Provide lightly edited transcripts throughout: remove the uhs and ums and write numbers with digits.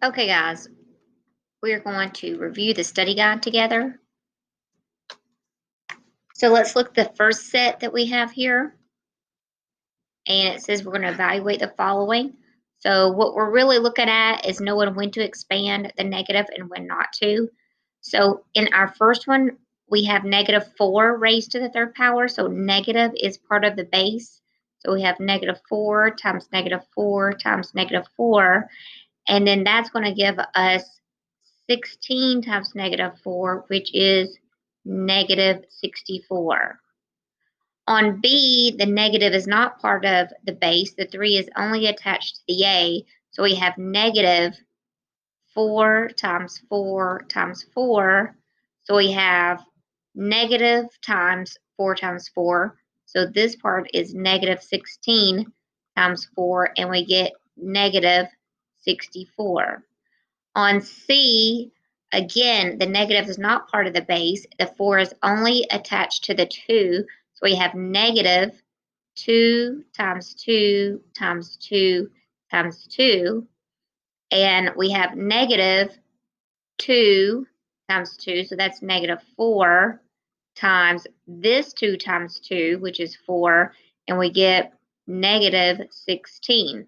Okay, guys, we're going to review the study guide together. So let's look at the first set that we have here. And it says we're going to evaluate the following. So what we're really looking at is knowing when to expand the negative and when not to. So in our first one, we have -4 raised to the third power. So negative is part of the base. So we have -4 times -4 times -4. And then that's going to give us 16 times -4, which is -64. On B, the negative is not part of the base. The 3 is only attached to the A. So we have -4 times 4 times 4. So we have negative times 4 times 4. So this part is -16 times 4, and we get -64. On C, again, the negative is not part of the base. The 4 is only attached to the 2. So we have -2 times 2 times 2 times 2. And we have -2 times 2. So that's -4 times this 2 times 2, which is 4. And we get -16.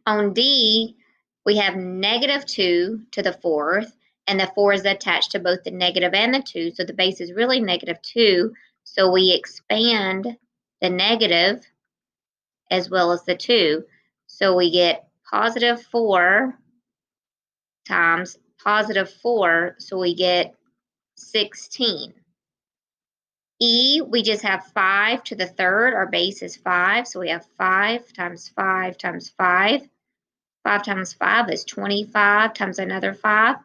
On D, we have -2 to the fourth, and the 4 is attached to both the negative and the 2, so the base is really -2. So we expand the negative as well as the 2. So we get +4 times +4, so we get 16. E, we just have 5 to the third. Our base is 5, so we have 5 times 5 times 5. 5 times 5 is 25 times another 5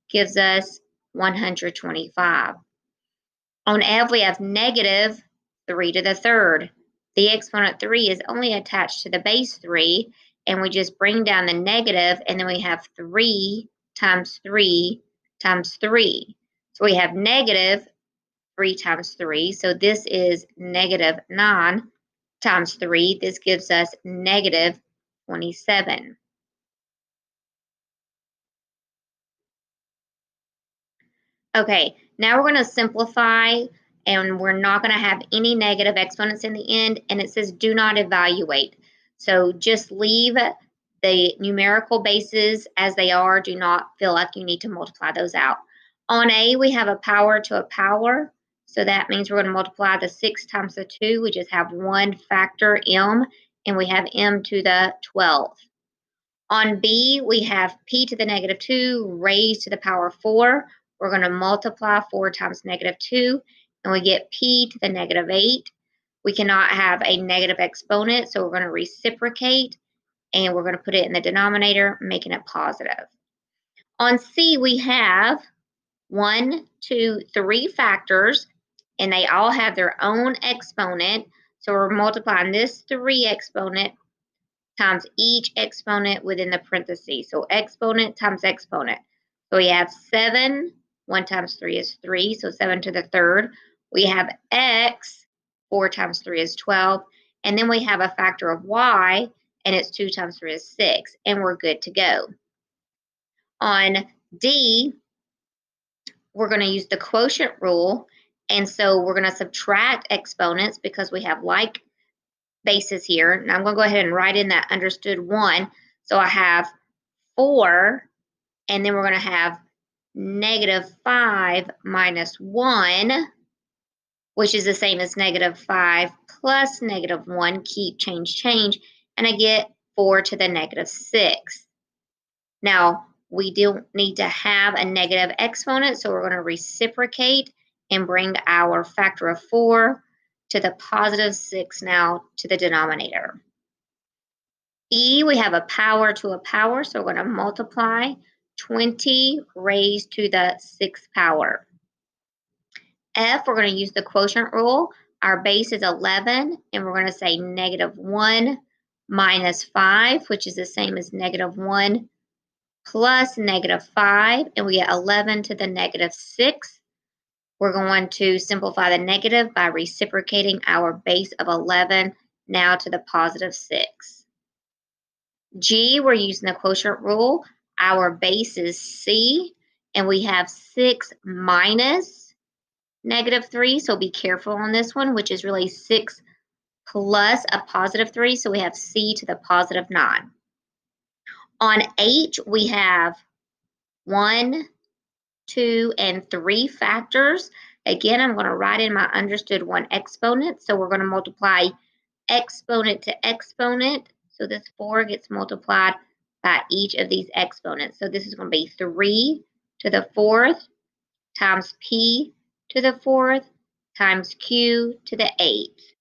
gives us 125. On F, we have -3 to the third. The exponent 3 is only attached to the base 3, and we just bring down the negative, and then we have 3 times 3 times 3. So we have -3 times 3. So this is -9 times 3. This gives us -27. Okay, now we're going to simplify, and we're not going to have any negative exponents in the end, and it says do not evaluate. So just leave the numerical bases as they are. Do not feel like you need to multiply those out. On A, we have a power to a power, so that means we're going to multiply the 6 times the 2. We just have one factor, m, and we have m to the 12th. On B, we have p to the -2 raised to the power 4. We're going to multiply 4 times -2, and we get p to the -8. We cannot have a negative exponent, so we're going to reciprocate, and we're going to put it in the denominator, making it positive. On C, we have 1, 2, 3 factors, and they all have their own exponent. So we're multiplying this 3 exponent times each exponent within the parentheses. So exponent times exponent. So we have 7, 1 times 3 is 3, so 7 to the third. We have x, 4 times 3 is 12. And then we have a factor of y, and it's 2 times 3 is 6. And we're good to go. On D, we're going to use the quotient rule. And so we're going to subtract exponents because we have like bases here. Now I'm going to go ahead and write in that understood 1. So I have 4, and then we're going to have -5 minus 1, which is the same as -5 plus -1. Keep, change, and I get 4 to the -6. Now, we don't need to have a negative exponent, so we're going to reciprocate and bring our factor of 4 to the +6 now to the denominator. E, we have a power to a power, so we're going to multiply 20 raised to the 6th power. F, we're going to use the quotient rule. Our base is 11, and we're going to say -1 minus 5, which is the same as -1 plus -5, and we get 11 to the -6. We're going to simplify the negative by reciprocating our base of 11 now to the +6. G, we're using the quotient rule. Our base is C, and we have 6 minus -3, so be careful on this one, which is really 6 plus a +3, so we have C to the +9. On H, we have 1, 2, and 3 factors. Again, I'm going to write in my understood 1 exponent, so we're going to multiply exponent to exponent. So this 4 gets multiplied by each of these exponents. So this is going to be 3 to the 4th times P to the 4th times Q to the 8th.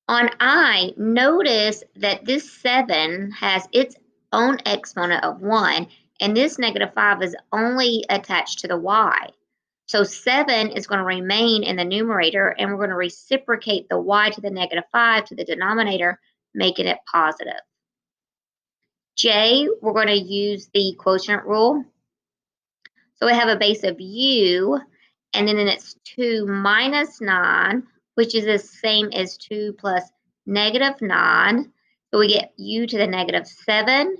On I, notice that this 7 has its own exponent of 1, and this -5 is only attached to the y. So 7 is going to remain in the numerator, and we're going to reciprocate the y to the -5 to the denominator, making it positive. J, we're going to use the quotient rule. So we have a base of u, and then it's 2 minus 9, which is the same as 2 plus -9. So we get u to the -7,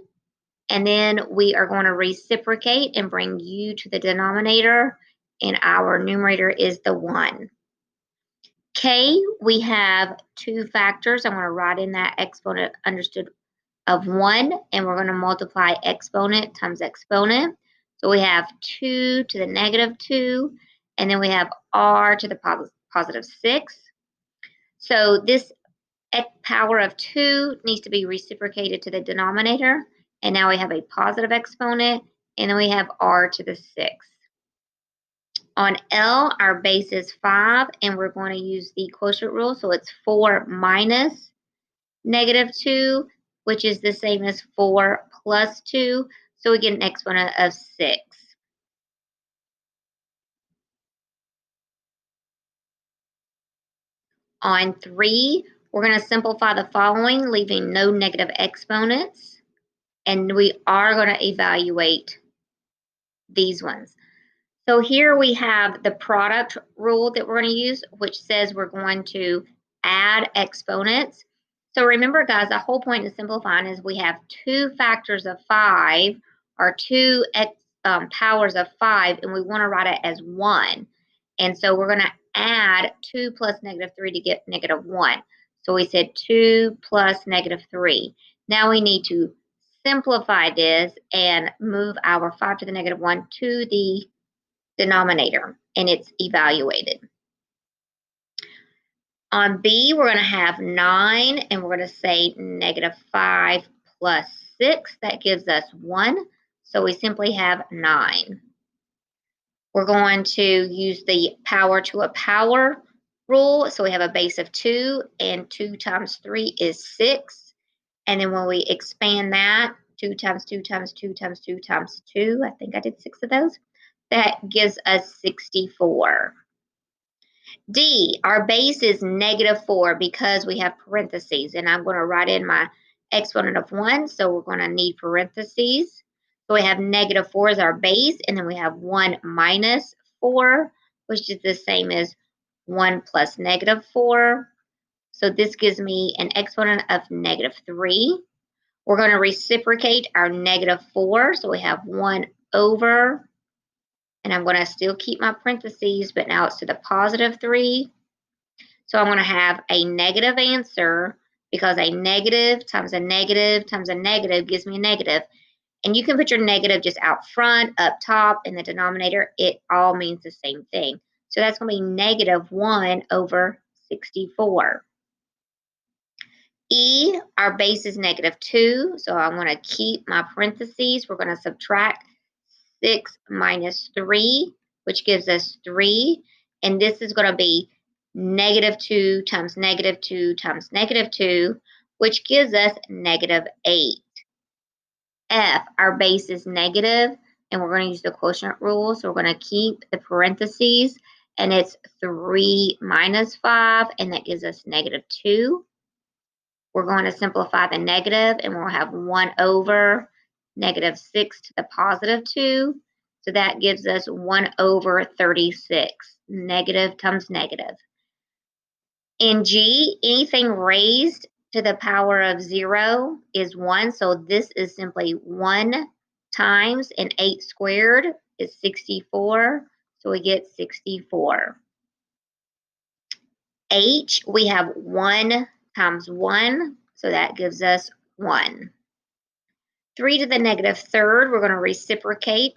and then we are going to reciprocate and bring u to the denominator, and our numerator is the 1. K, we have 2 factors. I'm going to write in that exponent understood of 1, and we're going to multiply exponent times exponent. So we have 2 to the -2, and then we have r to the +6. So this power of 2 needs to be reciprocated to the denominator, and now we have a positive exponent, and then we have r to the 6. On L, our base is 5, and we're going to use the quotient rule, so it's 4 minus -2, which is the same as 4 plus 2, so we get an exponent of 6. On 3, we're going to simplify the following, leaving no negative exponents, and we are going to evaluate these ones. So here we have the product rule that we're going to use, which says we're going to add exponents. So remember, guys, the whole point of simplifying is we have 2 factors of 5 or 2 powers of 5, and we want to write it as 1. And so we're going to add 2 plus -3 to get -1. So we said 2 plus -3. Now we need to simplify this and move our 5 to the -1 to the denominator, and it's evaluated. On B, we're going to have 9, and we're going to say -5 plus 6. That gives us 1, so we simply have 9. We're going to use the power to a power rule, so we have a base of 2, and 2 times 3 is 6. And then when we expand that, 2 times 2 times 2 times 2 times 2, I think I did 6 of those, that gives us 64. D, our base is -4 because we have parentheses, and I'm going to write in my exponent of 1, so we're going to need parentheses. So we have -4 as our base, and then we have 1 minus 4, which is the same as 1 plus -4. So this gives me an exponent of -3. We're going to reciprocate our -4, so we have 1 over, and I'm going to still keep my parentheses, but now it's to the +3. So I'm going to have a negative answer because a negative times a negative times a negative gives me a negative. And you can put your negative just out front, up top, in the denominator. It all means the same thing. So that's going to be -1 over 64. E, our base is -2, so I'm going to keep my parentheses. We're going to subtract 6 minus 3, which gives us 3. And this is going to be -2 times -2 times -2, which gives us -8. F, our base is negative, and we're going to use the quotient rule, so we're going to keep the parentheses, and it's 3 minus 5, and that gives us -2. We're going to simplify the negative, and we'll have 1 over -6 to the +2. So that gives us 1 over 36. Negative times negative. In G, anything raised to the power of 0 is 1. So this is simply 1 times, and 8 squared is 64. So we get 64. H, we have 1 times 1. So that gives us 1. 3 to the negative third, we're going to reciprocate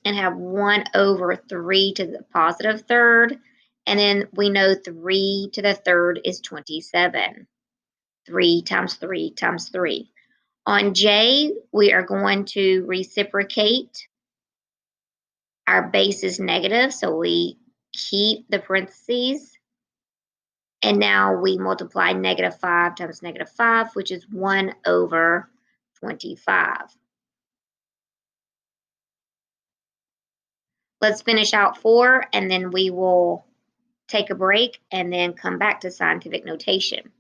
and have 1 over 3 to the positive third. And then we know 3 to the third is 27. 3 times 3 times 3. On J, we are going to reciprocate. Our base is negative, so we keep the parentheses. And now we multiply negative 5 times negative 5, which is 1 over 25. Let's finish out 4, and then we will take a break and then come back to scientific notation.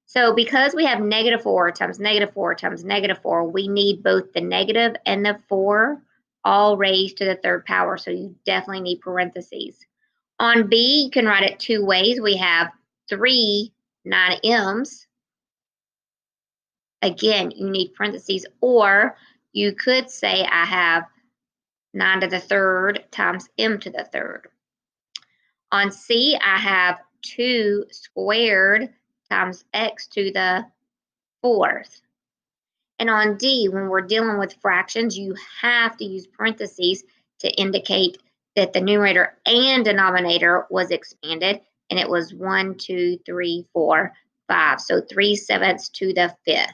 So because we have negative 4 times negative 4 times negative 4, we need both the negative and the 4 all raised to the third power. So you definitely need parentheses. On B, you can write it two ways. We have 3 9m's. Again, you need parentheses. Or you could say I have 9 to the third times m to the third. On C, I have 2 squared times x to the fourth. And on D, when we're dealing with fractions, you have to use parentheses to indicate that the numerator and denominator was expanded, and it was 1, 2, 3, 4, 5. So 3/7 to the fifth.